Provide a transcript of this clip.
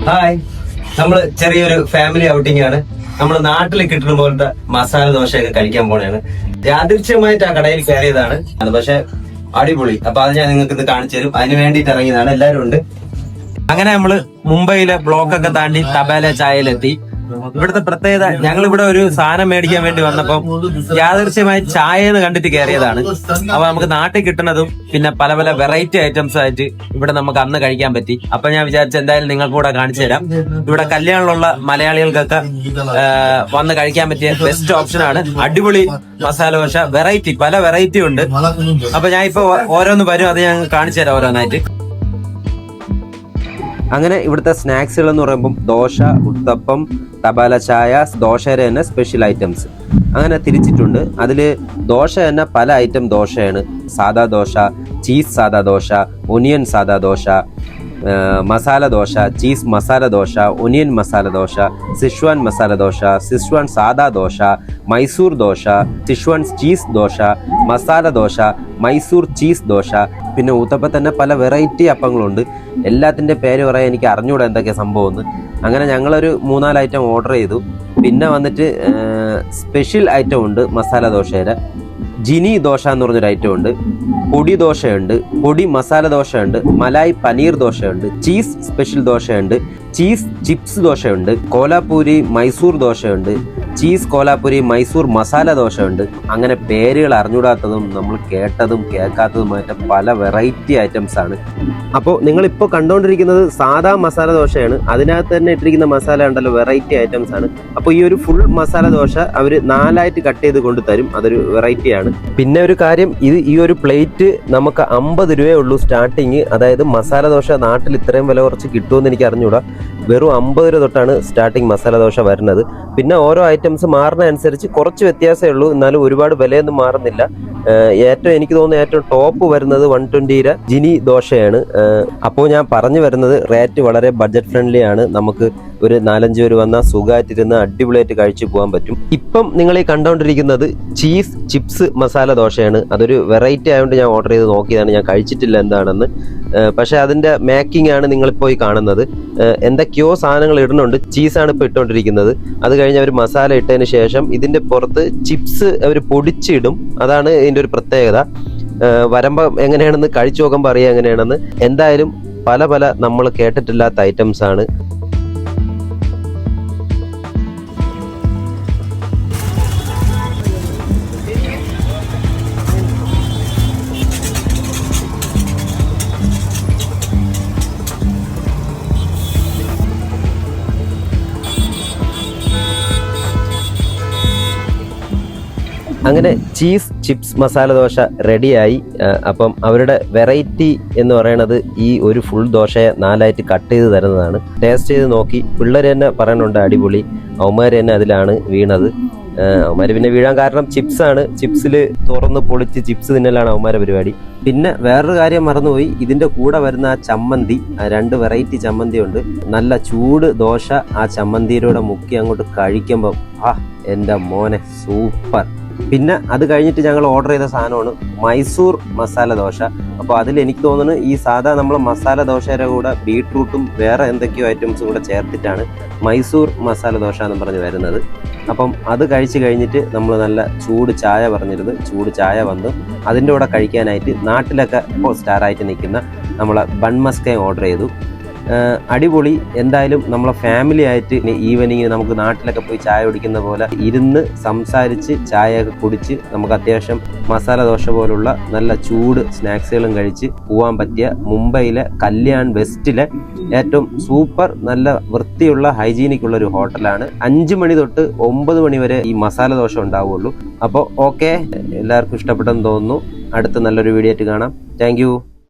Hi, നമ്മള് ചെറിയൊരു family outing ആണ്. നമ്മള് നാട്ടിൽ കിട്ടുന്ന പോലത്തെ മസാല ദോശയൊക്കെ കഴിക്കാൻ പോണെയാണ്. യാദൃശ്യമായിട്ട് ആ കടയിൽ കയറിയതാണ്, പക്ഷെ അടിപൊളി. അപ്പൊ അത് ഞാൻ നിങ്ങൾക്ക് ഇത് കാണിച്ചു തരും. അതിന് വേണ്ടിയിട്ട് ഇറങ്ങിയതാണ്. എല്ലാരും ഉണ്ട്. അങ്ങനെ നമ്മള് മുംബൈയിലെ ബ്ലോക്കൊക്കെ താണ്ടി തബാല ചായയിലെത്തി. ഇവിടുത്തെ പ്രത്യേകത, ഞങ്ങൾ ഇവിടെ ഒരു സാധനം മേടിക്കാൻ വേണ്ടി വന്നപ്പം യാദൃശ്യമായി ചായ എന്ന് കണ്ടിട്ട് കയറിയതാണ്. അപ്പൊ നമുക്ക് നാട്ടിൽ കിട്ടുന്നതും പിന്നെ പല പല വെറൈറ്റി ഐറ്റംസ് ആയിട്ട് ഇവിടെ നമുക്ക് അന്ന് കഴിക്കാൻ പറ്റി. അപ്പൊ ഞാൻ വിചാരിച്ച എന്തായാലും നിങ്ങൾക്ക് കൂടെ കാണിച്ചു തരാം. ഇവിടെ കല്യാണമുള്ള മലയാളികൾക്കൊക്കെ വന്ന് കഴിക്കാൻ പറ്റിയ ബെസ്റ്റ് ഓപ്ഷൻ ആണ്. അടിപൊളി മസാല ദോശ, വെറൈറ്റി, പല വെറൈറ്റി ഉണ്ട്. അപ്പൊ ഞാൻ ഇപ്പൊ ഓരോന്ന് വരും, അത് ഞാൻ കാണിച്ചു തരാം ഓരോന്നായിട്ട്. അങ്ങനെ ഇവിടുത്തെ സ്നാക്സുകൾ എന്ന് പറയുമ്പോൾ ദോശ, ഉത്തപ്പം, തപാല ചായ, ദോശയുടെ തന്നെ സ്പെഷ്യൽ ഐറ്റംസ് അങ്ങനെ തിരിച്ചിട്ടുണ്ട്. അതിൽ ദോശ തന്നെ പല ഐറ്റം ദോശയാണ്. സാദാ ദോശ, ചീസ് സാദാ ദോശ, ഒനിയൻ സാദാ ദോശ, മസാല ദോശ, ചീസ് മസാല ദോശ, ഒനിയൻ മസാല ദോശ, സിഷ്വാൻ മസാല ദോശ, സിഷ്വാൻ സാദാ ദോശ, മൈസൂർ ദോശ, സിഷ്വാൻ ചീസ് ദോശ, മസാല ദോശ, മൈസൂർ ചീസ് ദോശ. പിന്നെ ഊത്തപ്പം തന്നെ പല വെറൈറ്റി അപ്പങ്ങളുണ്ട്. എല്ലാത്തിൻ്റെ പേര് പറയാൻ എനിക്ക് അറിഞ്ഞൂടാ എന്തൊക്കെയാണ് സംഭവം എന്ന്. അങ്ങനെ ഞങ്ങളൊരു 3-4 ഐറ്റം ഓർഡർ ചെയ്തു. പിന്നെ വന്നിട്ട് സ്പെഷ്യൽ ഐറ്റം ഉണ്ട് മസാല ദോശയുടെ. ജിനി ദോശ എന്ന് പറഞ്ഞൊരു ഐറ്റം ഉണ്ട്. പൊടി ദോശയുണ്ട്, പൊടി മസാല ദോശയുണ്ട്, മലായ് പനീർ ദോശയുണ്ട്, ചീസ് സ്പെഷ്യൽ ദോശയുണ്ട്, ചീസ് ചിപ്സ് ദോശയുണ്ട്, കോലാപൂരി മൈസൂർ ദോശയുണ്ട്, ചീസ് കോലാപൂരി മൈസൂർ മസാല ദോശയുണ്ട്. അങ്ങനെ പേരുകൾ അറിഞ്ഞൂടാത്തതും നമ്മൾ കേട്ടതും കേൾക്കാത്തതുമായിട്ട് പല വെറൈറ്റി ഐറ്റംസ് ആണ്. അപ്പോൾ നിങ്ങളിപ്പോൾ കണ്ടുകൊണ്ടിരിക്കുന്നത് സാധാ മസാല ദോശയാണ്. അതിനകത്ത് തന്നെ ഇട്ടിരിക്കുന്ന മസാല ഉണ്ടല്ലോ, വെറൈറ്റി ഐറ്റംസ് ആണ്. അപ്പോൾ ഈ ഒരു ഫുൾ മസാല ദോശ അവർ 4 കട്ട് ചെയ്ത് കൊണ്ട് തരും. അതൊരു വെറൈറ്റിയാണ്. പിന്നെ ഒരു കാര്യം, ഈ ഒരു പ്ലേറ്റ് നമുക്ക് 50 രൂപയേ ഉള്ളൂ സ്റ്റാർട്ടിങ്. അതായത് മസാല ദോശ നാട്ടിൽ ഇത്രയും വില കുറച്ച് കിട്ടുമെന്ന് എനിക്ക് അറിഞ്ഞൂടാ. വെറും 50 രൂപ തൊട്ടാണ് സ്റ്റാർട്ടിങ് മസാല ദോശ വരുന്നത്. പിന്നെ ഓരോ ഐറ്റംസ് മാറുന്ന അനുസരിച്ച് കുറച്ച് വ്യത്യാസമേ ഉള്ളൂ, എന്നാലും ഒരുപാട് വിലയൊന്നും മാറുന്നില്ല. ഏറ്റവും എനിക്ക് തോന്നുന്നു ഏറ്റവും ടോപ്പ് വരുന്നത് 120 ജിനി ദോശയാണ്. അപ്പോൾ ഞാൻ പറഞ്ഞു വരുന്നത് റേറ്റ് വളരെ ബഡ്ജറ്റ് ഫ്രണ്ട്ലി ആണ്. നമുക്ക് ഒരു 4-5 പേര് വന്നാൽ സുഖമായിട്ടിരുന്ന് അടിപൊളിയായിട്ട് കഴിച്ചു പോകാൻ പറ്റും. ഇപ്പം നിങ്ങൾ ഈ കണ്ടുകൊണ്ടിരിക്കുന്നത് ചീസ് ചിപ്സ് മസാല ദോശയാണ്. അതൊരു വെറൈറ്റി ആയതുകൊണ്ട് ഞാൻ ഓർഡർ ചെയ്ത് നോക്കിയതാണ്. ഞാൻ കഴിച്ചിട്ടില്ല എന്താണെന്ന്. പക്ഷേ അതിൻ്റെ മേക്കിംഗ് ആണ് നിങ്ങളിപ്പോൾ ഈ കാണുന്നത്. എന്തൊക്കെയോ സാധനങ്ങൾ ഇടുന്നുണ്ട്. ചീസാണ് ഇപ്പോൾ ഇട്ടുകൊണ്ടിരിക്കുന്നത്. അത് കഴിഞ്ഞ് അവർ മസാല ഇട്ടതിന് ശേഷം ഇതിൻ്റെ പുറത്ത് ചിപ്സ് അവർ പൊടിച്ചിടും. അതാണ് ഇതിൻ്റെ ഒരു പ്രത്യേകത. വരുമ്പോൾ എങ്ങനെയാണെന്ന് കഴിച്ചു നോക്കുമ്പോൾ അറിയാം എങ്ങനെയാണെന്ന്. എന്തായാലും പല പല നമ്മൾ കേട്ടിട്ടില്ലാത്ത ഐറ്റംസ് ആണ്. അങ്ങനെ ചീസ് ചിപ്സ് മസാല ദോശ റെഡിയായി. അപ്പം അവരുടെ വെറൈറ്റി എന്ന് പറയുന്നത് ഈ ഒരു ഫുൾ ദോശയെ 4 കട്ട് ചെയ്ത് തരുന്നതാണ്. ടേസ്റ്റ് ചെയ്ത് നോക്കി പിള്ളേർ തന്നെ പറയുന്നുണ്ട് അടിപൊളി. അവന്മാർ തന്നെ അതിലാണ് വീണത്. അവന്മാർ പിന്നെ വീഴാൻ കാരണം ചിപ്സാണ്. ചിപ്സിൽ തുറന്ന് പൊളിച്ച് ചിപ്സ് തിന്നലാണ് അവന്മാരെ പരിപാടി. പിന്നെ വേറൊരു കാര്യം മറന്നുപോയി, ഇതിൻ്റെ കൂടെ വരുന്ന ആ ചമ്മന്തി, 2 വെറൈറ്റി ചമ്മന്തി ഉണ്ട്. നല്ല ചൂട് ദോശ ആ ചമ്മന്തിയിലൂടെ മുക്കി അങ്ങോട്ട് കഴിക്കുമ്പം എൻ്റെ മോനെ സൂപ്പർ. പിന്നെ അത് കഴിഞ്ഞിട്ട് ഞങ്ങൾ ഓർഡർ ചെയ്ത സാധനമാണ് മൈസൂർ മസാല ദോശ. അപ്പോൾ അതിൽ എനിക്ക് തോന്നുന്നു ഈ സാധാ നമ്മൾ മസാല ദോശയുടെ കൂടെ ബീട്രൂട്ടും വേറെ എന്തൊക്കെയോ ഐറ്റംസും കൂടെ ചേർത്തിട്ടാണ് മൈസൂർ മസാല ദോശ എന്ന് പറഞ്ഞ് വരുന്നത്. അപ്പം അത് കഴിച്ച് കഴിഞ്ഞിട്ട് നമ്മൾ നല്ല ചൂട് ചായ പറഞ്ഞിരുന്നു. ചൂട് ചായ വന്നു. അതിൻ്റെ കൂടെ കഴിക്കാനായിട്ട് നാട്ടിലൊക്കെ ഇപ്പോൾ സ്റ്റാറായിട്ട് നിൽക്കുന്ന നമ്മളെ ബൺമസ്കയും ഓർഡർ ചെയ്തു. അടിപൊളി. എന്തായാലും നമ്മളെ ഫാമിലി ആയിട്ട് ഈവനിങ് നമുക്ക് നാട്ടിലൊക്കെ പോയി ചായ കുടിക്കുന്ന പോലെ ഇരുന്ന് സംസാരിച്ച് ചായയൊക്കെ കുടിച്ച് നമുക്ക് അത്യാവശ്യം മസാല ദോശ പോലുള്ള നല്ല ചൂട് സ്നാക്സുകളും കഴിച്ച് പോകാൻ പറ്റിയ മുംബൈയിലെ കല്യാൺ വെസ്റ്റിലെ ഏറ്റവും സൂപ്പർ നല്ല വൃത്തിയുള്ള ഹൈജീനിക് ഉള്ള ഒരു ഹോട്ടലാണ്. 5 മണി തൊട്ട് 9 മണി വരെ ഈ മസാല ദോശ ഉണ്ടാവുള്ളൂ. അപ്പോൾ ഓക്കെ, എല്ലാവർക്കും ഇഷ്ടപ്പെട്ടെന്ന് തോന്നുന്നു. അടുത്ത നല്ലൊരു വീഡിയോ ആയിട്ട് കാണാം. Thank you.